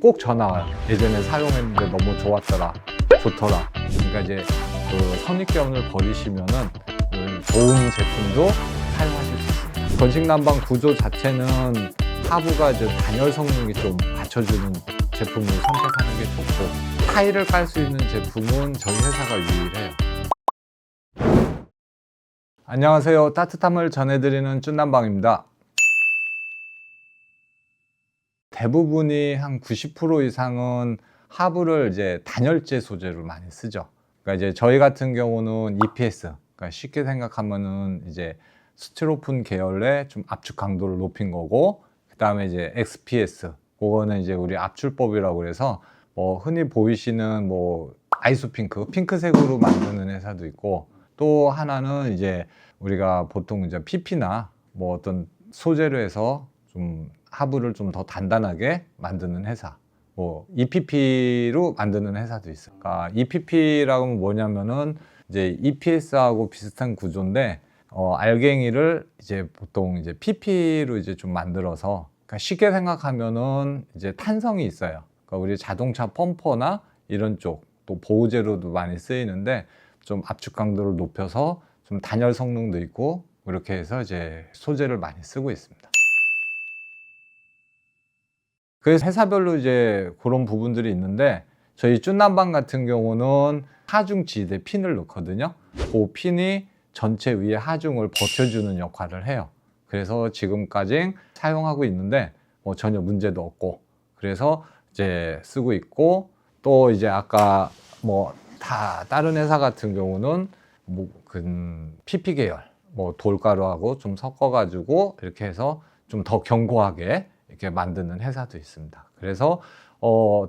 꼭 전화 와요. 예전에 사용했는데 너무 좋았더라, 좋더라. 그러니까 이제 그 선입견을 버리시면은 좋은 제품도 사용하실 수 있습니다. 건식 난방 구조 자체는 하부가 이제 단열 성능이 좀 받쳐주는 제품을 선택하는 게 좋고, 타일을 깔 수 있는 제품은 저희 회사가 유일해요. 안녕하세요. 따뜻함을 전해드리는 쭌난방입니다. 대부분이 한 90% 이상은 하부를 이제 단열재 소재로 많이 쓰죠. 그러니까 이제 저희 같은 경우는 EPS, 그러니까 쉽게 생각하면은 이제 스티로폼 계열의 좀 압축 강도를 높인 거고, 그 다음에 이제 XPS, 그거는 이제 우리 압출법이라고 그래서 뭐 흔히 보이시는 뭐 아이소핑크, 핑크색으로 만드는 회사도 있고, 또 하나는 이제 우리가 보통 이제 PP나 뭐 어떤 소재로 해서 좀 하부를 좀 더 단단하게 만드는 회사, 뭐 EPP로 만드는 회사도 있어요. 그러니까 EPP라고 하면 뭐냐면은 이제 EPS하고 비슷한 구조인데 알갱이를 이제 보통 이제 PP로 이제 좀 만들어서, 그러니까 쉽게 생각하면은 이제 탄성이 있어요. 그러니까 우리 자동차 펌퍼나 이런 쪽, 또 보호제로도 많이 쓰이는데 좀 압축 강도를 높여서 좀 단열 성능도 있고, 이렇게 해서 이제 소재를 많이 쓰고 있습니다. 그래서 회사별로 이제 그런 부분들이 있는데, 저희 쭌난방 같은 경우는 하중 지대 핀을 넣거든요. 그 핀이 전체 위에 하중을 버텨주는 역할을 해요. 그래서 지금까지 사용하고 있는데 뭐 전혀 문제도 없고, 그래서 이제 쓰고 있고, 또 이제 아까 뭐 다 다른 회사 같은 경우는 뭐 PP 계열 뭐 돌가루하고 좀 섞어가지고 이렇게 해서 좀 더 견고하게 이렇게 만드는 회사도 있습니다. 그래서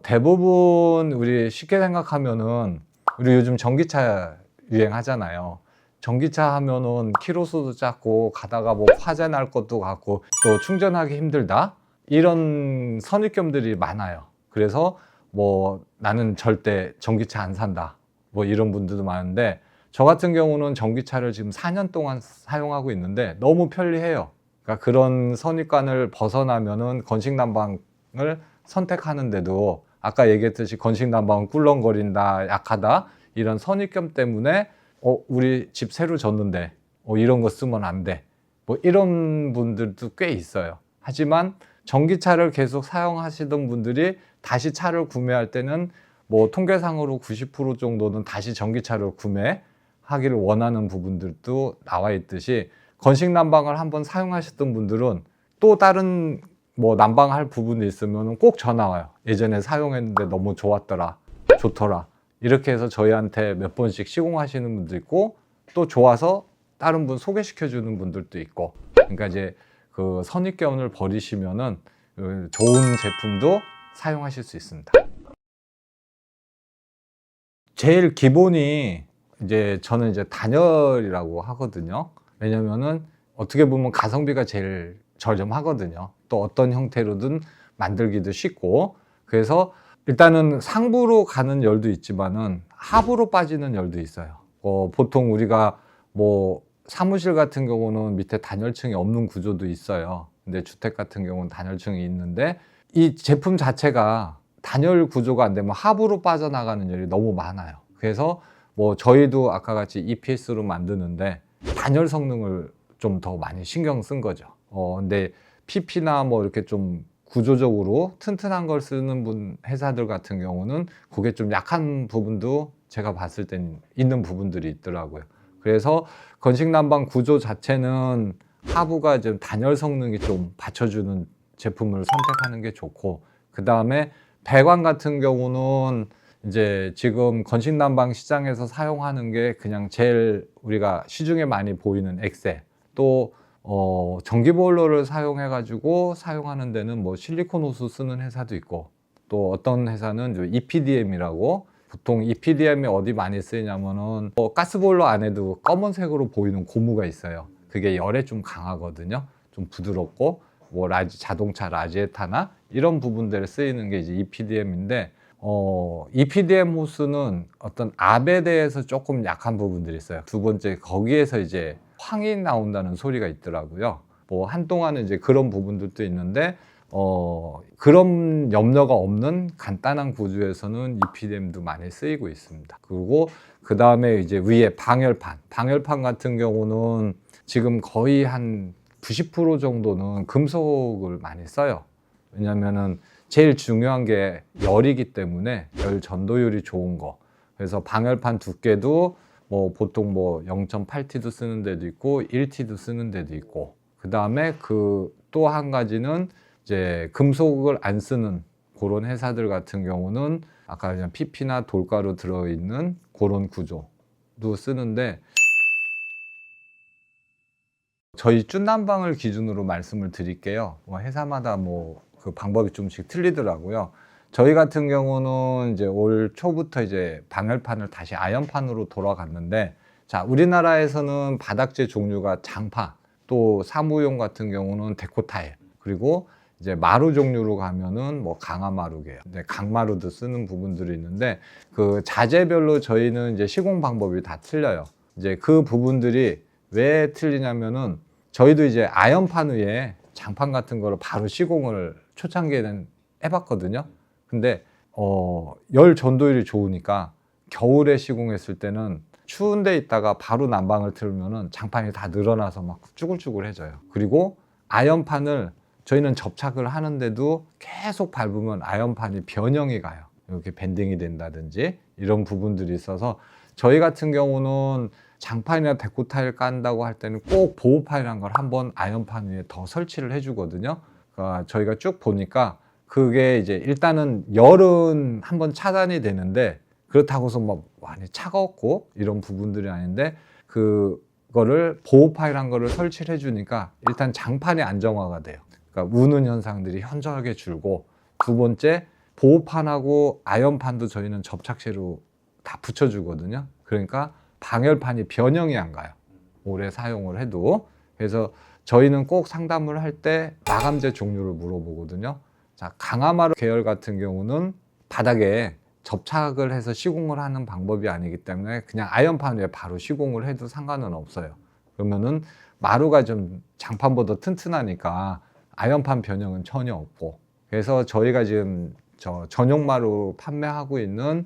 대부분 우리 쉽게 생각하면은, 우리 요즘 전기차 유행하잖아요. 전기차 하면은 키로수도 작고 가다가 뭐 화재 날 것도 같고 또 충전하기 힘들다, 이런 선입견들이 많아요. 그래서 뭐 나는 절대 전기차 안 산다, 뭐 이런 분들도 많은데, 저 같은 경우는 전기차를 지금 4년 동안 사용하고 있는데 너무 편리해요. 그러니까 그런 선입관을 벗어나면은 건식 난방을 선택하는데도, 아까 얘기했듯이 건식 난방은 꿀렁거린다, 약하다, 이런 선입견 때문에 우리 집 새로 졌는데 이런 거 쓰면 안 돼, 뭐 이런 분들도 꽤 있어요. 하지만 전기차를 계속 사용하시던 분들이 다시 차를 구매할 때는 뭐 통계상으로 90% 정도는 다시 전기차를 구매하기를 원하는 부분들도 나와 있듯이, 건식 난방을 한번 사용하셨던 분들은 또 다른 뭐 난방할 부분이 있으면 꼭 전화 와요. 예전에 사용했는데 너무 좋았더라, 좋더라. 이렇게 해서 저희한테 몇 번씩 시공하시는 분도 있고, 또 좋아서 다른 분 소개시켜 주는 분들도 있고. 그러니까 이제 그 선입견을 버리시면은 좋은 제품도 사용하실 수 있습니다. 제일 기본이 이제 저는 이제 단열이라고 하거든요. 왜냐면은 어떻게 보면 가성비가 제일 저렴하거든요. 또 어떤 형태로든 만들기도 쉽고, 그래서 일단은 상부로 가는 열도 있지만은 하부로 빠지는 열도 있어요. 보통 우리가 뭐 사무실 같은 경우는 밑에 단열층이 없는 구조도 있어요. 근데 주택 같은 경우는 단열층이 있는데, 이 제품 자체가 단열 구조가 안 되면 하부로 빠져나가는 열이 너무 많아요. 그래서 뭐 저희도 아까 같이 EPS로 만드는데 단열 성능을 좀 더 많이 신경 쓴 거죠. 근데 PP나 뭐 이렇게 좀 구조적으로 튼튼한 걸 쓰는 회사들 같은 경우는 그게 좀 약한 부분도 제가 봤을 땐 있는 부분들이 있더라고요. 그래서 건식 난방 구조 자체는 하부가 좀 단열 성능이 좀 받쳐주는 제품을 선택하는 게 좋고, 그 다음에 배관 같은 경우는 이제 지금 건식 난방 시장에서 사용하는 게 그냥 제일 우리가 시중에 많이 보이는 엑셀, 또 전기 보일러를 사용해 가지고 사용하는 데는 뭐 실리콘 호스 쓰는 회사도 있고, 또 어떤 회사는 EPDM이라고, 보통 EPDM이 어디 많이 쓰이냐면은 가스보일러 안에도 검은색으로 보이는 고무가 있어요. 그게 열에 좀 강하거든요. 좀 부드럽고, 뭐 자동차 라지에타나 이런 부분들에 쓰이는 게 이제 EPDM인데, EPDM 호스는 어떤 압에 대해서 조금 약한 부분들이 있어요. 두 번째, 거기에서 이제 황이 나온다는 소리가 있더라고요. 뭐 한동안은 이제 그런 부분들도 있는데, 그런 염려가 없는 간단한 구조에서는 EPDM도 많이 쓰이고 있습니다. 그리고 그 다음에 이제 위에 방열판 같은 경우는 지금 거의 한 90% 정도는 금속을 많이 써요. 왜냐면은 제일 중요한 게 열이기 때문에 열 전도율이 좋은 거. 그래서 방열판 두께도 뭐 보통 뭐 0.8T도 쓰는 데도 있고 1T도 쓰는 데도 있고, 그 다음에 그 또 한 가지는 이제 금속을 안 쓰는 그런 회사들 같은 경우는 아까 그냥 PP나 돌가루 들어있는 그런 구조도 쓰는데, 저희 쭈난방을 기준으로 말씀을 드릴게요. 회사마다 뭐 그 방법이 좀씩 틀리더라고요. 저희 같은 경우는 이제 올 초부터 이제 방열판을 다시 아연판으로 돌아갔는데, 자, 우리나라에서는 바닥재 종류가 장파, 또 사무용 같은 경우는 데코타일, 그리고 이제 마루 종류로 가면은 뭐 강화마루계요. 이제 강마루도 쓰는 부분들이 있는데, 그 자재별로 저희는 이제 시공 방법이 다 틀려요. 이제 그 부분들이 왜 틀리냐면은, 저희도 이제 아연판 위에 장판 같은 거를 바로 시공을 초창기에는 해봤거든요. 근데 열 전도율이 좋으니까 겨울에 시공했을 때는 추운 데 있다가 바로 난방을 틀면은 장판이 다 늘어나서 막 쭈글쭈글해져요. 그리고 아연판을 저희는 접착을 하는데도 계속 밟으면 아연판이 변형이 가요. 이렇게 밴딩이 된다든지 이런 부분들이 있어서, 저희 같은 경우는 장판이나 데코타일 깐다고 할 때는 꼭 보호파일이라는 걸 한번 아연판 위에 더 설치를 해주거든요. 그러니까 저희가 쭉 보니까 그게 이제 일단은 열은 한번 차단이 되는데, 그렇다고 해서 막 많이 차갑고 이런 부분들이 아닌데, 그거를 보호파일한 거를 설치를 해주니까 일단 장판이 안정화가 돼요. 그러니까 우는 현상들이 현저하게 줄고, 두 번째, 보호판하고 아연판도 저희는 접착제로 다 붙여주거든요. 그러니까 방열판이 변형이 안 가요, 오래 사용을 해도. 그래서 저희는 꼭 상담을 할 때 마감재 종류를 물어보거든요. 자, 강화마루 계열 같은 경우는 바닥에 접착을 해서 시공을 하는 방법이 아니기 때문에 그냥 아연판 위에 바로 시공을 해도 상관은 없어요. 그러면은 마루가 좀 장판보다 튼튼하니까 아연판 변형은 전혀 없고, 그래서 저희가 지금 전용 마루 판매하고 있는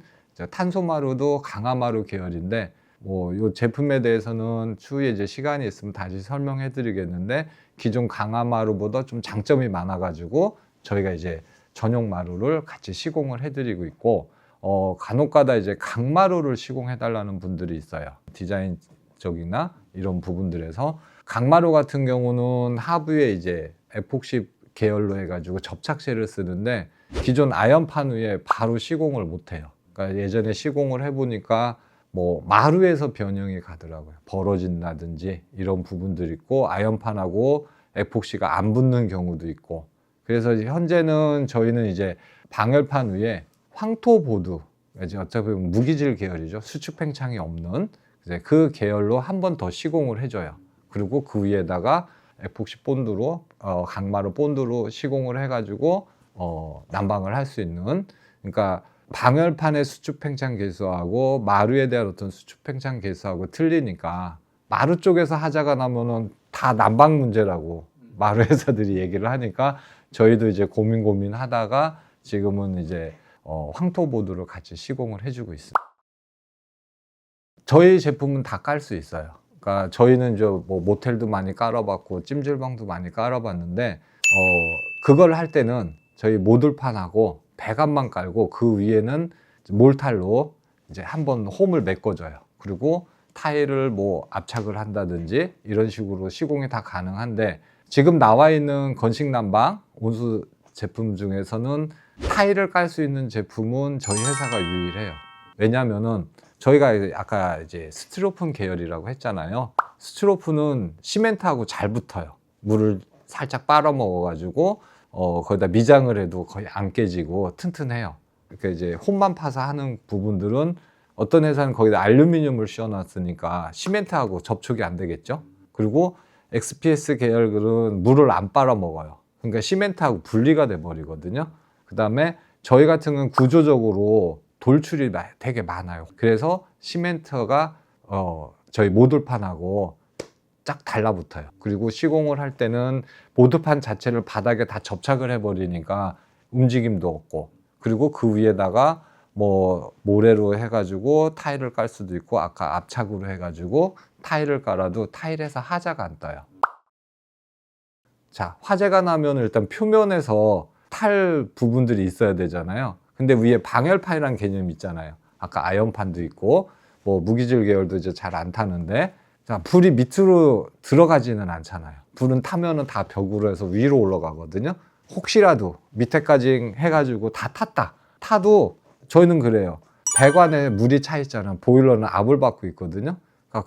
탄소마루도 강화마루 계열인데, 뭐 이 제품에 대해서는 추후에 이제 시간이 있으면 다시 설명해 드리겠는데, 기존 강화마루보다 좀 장점이 많아 가지고 저희가 이제 전용 마루를 같이 시공을 해 드리고 있고, 간혹가다 이제 강마루를 시공해 달라는 분들이 있어요. 디자인적이나 이런 부분들에서. 강마루 같은 경우는 하부에 이제 에폭시 계열로 해 가지고 접착제를 쓰는데, 기존 아연판 위에 바로 시공을 못 해요. 그러니까 예전에 시공을 해 보니까 뭐 마루에서 변형이 가더라고요. 벌어진다든지 이런 부분들이 있고, 아연판하고 에폭시가 안 붙는 경우도 있고. 그래서 현재는 저희는 이제 방열판 위에 황토보드, 이제 어차피 보면 무기질 계열이죠. 수축 팽창이 없는 이제 그 계열로 한 번 더 시공을 해줘요. 그리고 그 위에다가 에폭시 본드로 강마루 본드로 시공을 해가지고 난방을 할 수 있는. 그러니까 방열판의 수축 팽창 계수하고 마루에 대한 어떤 수축 팽창 계수하고 틀리니까, 마루 쪽에서 하자가 나면은 다 난방 문제라고 마루 회사들이 얘기를 하니까, 저희도 이제 고민하다가 지금은 이제 황토보드로 같이 시공을 해주고 있습니다. 저희 제품은 다 깔 수 있어요. 그러니까 저희는 뭐 모텔도 많이 깔아봤고 찜질방도 많이 깔아봤는데, 그걸 할 때는 저희 모듈판하고 배관만 깔고 그 위에는 몰탈로 이제 한번 홈을 메꿔줘요. 그리고 타일을 뭐 압착을 한다든지 이런 식으로 시공이 다 가능한데, 지금 나와 있는 건식 난방 온수 제품 중에서는 타일을 깔 수 있는 제품은 저희 회사가 유일해요. 왜냐면은 저희가 아까 이제 스티로폼 계열이라고 했잖아요. 스티로폼은 시멘트하고 잘 붙어요. 물을 살짝 빨아먹어 가지고 거기다 미장을 해도 거의 안 깨지고 튼튼해요. 그러니까 이제 홈만 파서 하는 부분들은, 어떤 회사는 거기다 알루미늄을 씌워놨으니까 시멘트하고 접촉이 안 되겠죠. 그리고 XPS 계열들은 물을 안 빨아먹어요. 그러니까 시멘트하고 분리가 돼 버리거든요. 그 다음에 저희 같은 건 구조적으로 돌출이 되게 많아요. 그래서 시멘트가 저희 모듈판하고 쫙 달라붙어요. 그리고 시공을 할 때는 모드판 자체를 바닥에 다 접착을 해버리니까 움직임도 없고, 그리고 그 위에다가 뭐 모래로 해가지고 타일을 깔 수도 있고, 아까 압착으로 해가지고 타일을 깔아도 타일에서 하자가 안 떠요. 자, 화재가 나면 일단 표면에서 탈 부분들이 있어야 되잖아요. 근데 위에 방열판이라는 개념이 있잖아요. 아까 아연판도 있고 뭐 무기질 계열도 이제 잘 안 타는데, 자, 불이 밑으로 들어가지는 않잖아요. 불은 타면은 다 벽으로 해서 위로 올라가거든요. 혹시라도 밑에까지 해가지고 다 탔다. 타도 저희는 그래요. 배관에 물이 차 있잖아요. 보일러는 압을 받고 있거든요.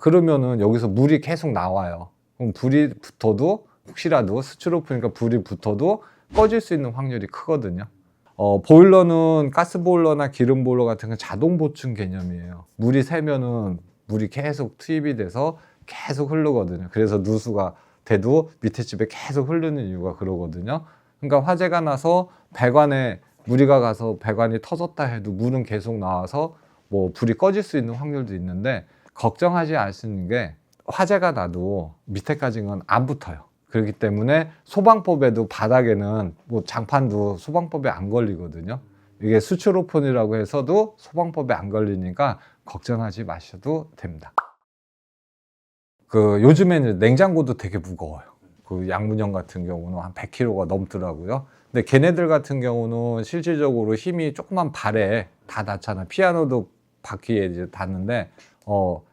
그러면은 여기서 물이 계속 나와요. 그럼 불이 붙어도, 혹시라도 스티로폼이니까 불이 붙어도 꺼질 수 있는 확률이 크거든요. 보일러는 가스보일러나 기름보일러 같은 건 자동 보충 개념이에요. 물이 새면은 물이 계속 투입이 돼서 계속 흐르거든요. 그래서 누수가 돼도 밑에 집에 계속 흐르는 이유가 그러거든요. 그러니까 화재가 나서 배관에 무리가 가서 배관이 터졌다 해도 물은 계속 나와서 뭐 불이 꺼질 수 있는 확률도 있는데, 걱정하지 않으시는 게 화재가 나도 밑에까지는 안 붙어요. 그렇기 때문에 소방법에도 바닥에는 뭐 장판도 소방법에 안 걸리거든요. 이게 수출오픈이라고 해서도 소방법에 안 걸리니까 걱정하지 마셔도 됩니다. 요즘에는 냉장고도 되게 무거워요. 그 양문형 같은 경우는 한 100kg가 넘더라고요. 근데 걔네들 같은 경우는 실질적으로 힘이 조그만 발에 다 닿잖아요. 피아노도 바퀴에 이제 닿는데,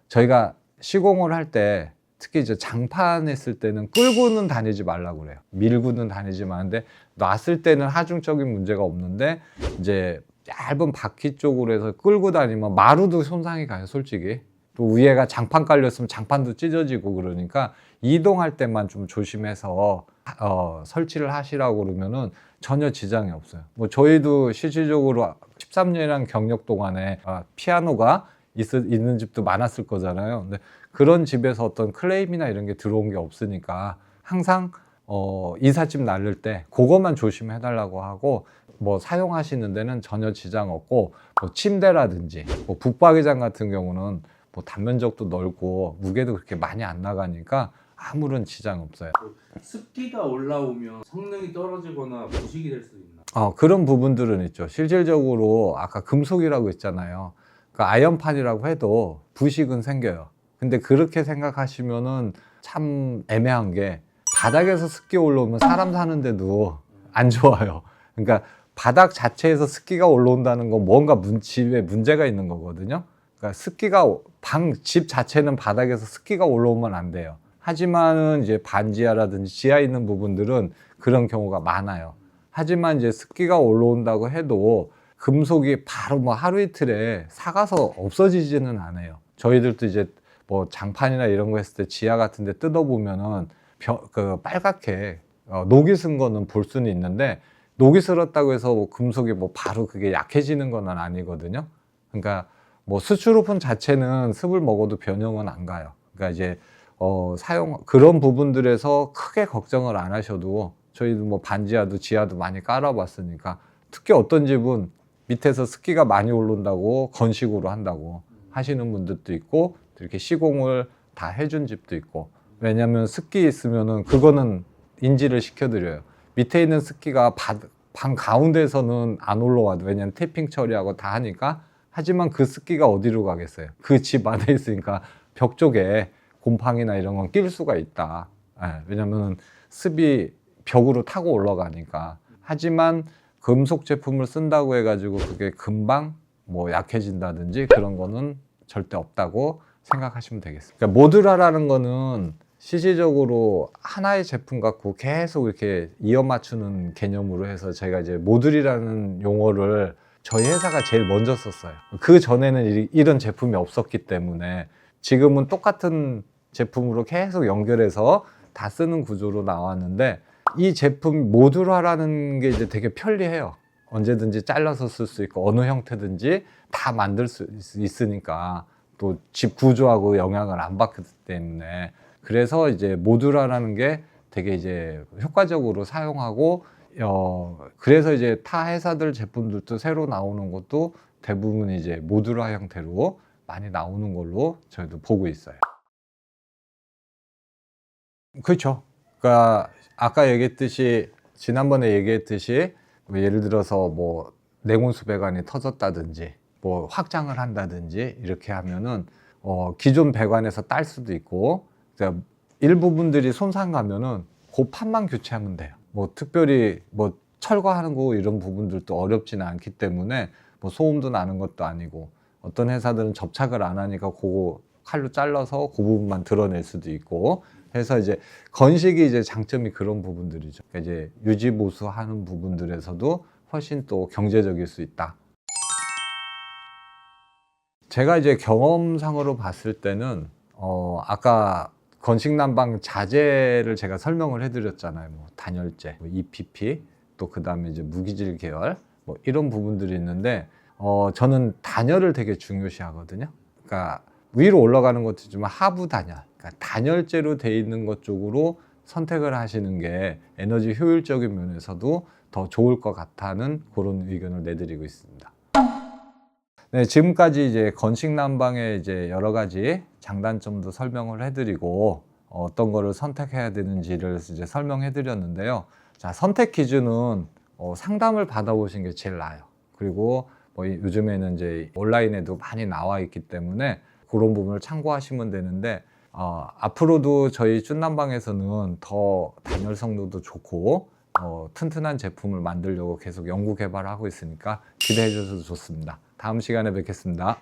저희가 시공을 할 때 특히 이제 장판 했을 때는 끌고는 다니지 말라고 그래요. 밀고는 다니지 마는데, 놨을 때는 하중적인 문제가 없는데 이제 얇은 바퀴 쪽으로 해서 끌고 다니면 마루도 손상이 가요, 솔직히. 또 위에가 장판 깔렸으면 장판도 찢어지고, 그러니까 이동할 때만 좀 조심해서 설치를 하시라고 그러면은 전혀 지장이 없어요. 뭐 저희도 실질적으로 13년이란 경력 동안에 피아노가 있는 집도 많았을 거잖아요. 근데 그런 집에서 어떤 클레임이나 이런 게 들어온 게 없으니까 항상 이삿짐 나를 때 그것만 조심해 달라고 하고, 뭐 사용하시는 데는 전혀 지장 없고, 뭐 침대라든지 뭐 북박이장 같은 경우는 뭐 단면적도 넓고 무게도 그렇게 많이 안 나가니까 아무런 지장 없어요. 습기가 올라오면 성능이 떨어지거나 부식이 될 수 있나? 그런 부분들은 있죠. 실질적으로 아까 금속이라고 했잖아요. 그러니까 아연판이라고 해도 부식은 생겨요. 근데 그렇게 생각하시면은 참 애매한 게, 바닥에서 습기 올라오면 사람 사는데도 안 좋아요. 그러니까 바닥 자체에서 습기가 올라온다는 건 뭔가 집에 문제가 있는 거거든요. 그러니까 집 자체는 바닥에서 습기가 올라오면 안 돼요. 하지만은 이제 반지하라든지 지하에 있는 부분들은 그런 경우가 많아요. 하지만 이제 습기가 올라온다고 해도 금속이 바로 뭐 하루 이틀에 삭아서 없어지지는 않아요. 저희들도 이제 뭐 장판이나 이런 거 했을 때 지하 같은 데 뜯어보면은 빨갛게 녹이 쓴 거는 볼 수는 있는데, 녹이 슬었다고 해서 뭐 금속이 뭐 바로 그게 약해지는 건 아니거든요. 그러니까 뭐 수출오픈 자체는 습을 먹어도 변형은 안 가요. 그러니까 이제 그런 부분들에서 크게 걱정을 안 하셔도, 저희도 뭐 반지하도 지하도 많이 깔아봤으니까, 특히 어떤 집은 밑에서 습기가 많이 오른다고 건식으로 한다고 하시는 분들도 있고, 이렇게 시공을 다 해준 집도 있고. 왜냐하면 습기 있으면은 그거는 인지를 시켜드려요. 밑에 있는 습기가 방 가운데에서는 안 올라와도, 왜냐면 태핑 처리하고 다 하니까. 하지만 그 습기가 어디로 가겠어요? 그 집 안에 있으니까 벽 쪽에 곰팡이나 이런 건 낄 수가 있다. 왜냐면 습이 벽으로 타고 올라가니까. 하지만 금속 제품을 쓴다고 해가지고 그게 금방 뭐 약해진다든지 그런 거는 절대 없다고 생각하시면 되겠습니다. 그러니까 모듈화라는 거는 실질적으로 하나의 제품 갖고 계속 이렇게 이어 맞추는 개념으로 해서, 제가 이제 모듈이라는 용어를 저희 회사가 제일 먼저 썼어요. 그 전에는 이런 제품이 없었기 때문에, 지금은 똑같은 제품으로 계속 연결해서 다 쓰는 구조로 나왔는데, 이 제품 모듈화라는 게 이제 되게 편리해요. 언제든지 잘라서 쓸 수 있고 어느 형태든지 다 만들 수 있으니까, 또 집 구조하고 영향을 안 받기 때문에. 그래서 이제 모듈화라는 게 되게 이제 효과적으로 사용하고, 그래서 이제 타 회사들 제품들도 새로 나오는 것도 대부분 이제 모듈화 형태로 많이 나오는 걸로 저희도 보고 있어요. 그렇죠. 그러니까 아까 얘기했듯이 지난번에 얘기했듯이 뭐 예를 들어서 뭐 냉온수 배관이 터졌다든지 뭐 확장을 한다든지 이렇게 하면은 기존 배관에서 딸 수도 있고 그러니까 일부분들이 손상 가면은 그 판만 교체하면 돼요. 뭐 특별히 뭐 철거하는 거 이런 부분들도 어렵지는 않기 때문에 뭐 소음도 나는 것도 아니고 어떤 회사들은 접착을 안 하니까 그거 칼로 잘라서 그 부분만 드러낼 수도 있고 해서 이제 건식이 이제 장점이 그런 부분들이죠. 그러니까 이제 유지 보수하는 부분들에서도 훨씬 또 경제적일 수 있다. 제가 이제 경험상으로 봤을 때는 아까 건식 난방 자재를 제가 설명을 해드렸잖아요. 뭐 단열재, 뭐 EPP, 또 그다음에 이제 무기질 계열 뭐 이런 부분들이 있는데 저는 단열을 되게 중요시하거든요. 그러니까 위로 올라가는 것도 있지만 하부 단열, 그러니까 단열재로 돼 있는 것 쪽으로 선택을 하시는 게 에너지 효율적인 면에서도 더 좋을 것 같다는 그런 의견을 내드리고 있습니다. 네, 지금까지 이제 건식 난방의 이제 여러 가지 장단점도 설명을 해드리고 어떤 거를 선택해야 되는지를 이제 설명해드렸는데요. 자, 선택 기준은 상담을 받아보시는 게 제일 나아요. 그리고 뭐 요즘에는 이제 온라인에도 많이 나와 있기 때문에 그런 부분을 참고하시면 되는데 앞으로도 저희 쭈난방에서는 더 단열성도 좋고 튼튼한 제품을 만들려고 계속 연구 개발하고 있으니까 기대해 주셔도 좋습니다. 다음 시간에 뵙겠습니다.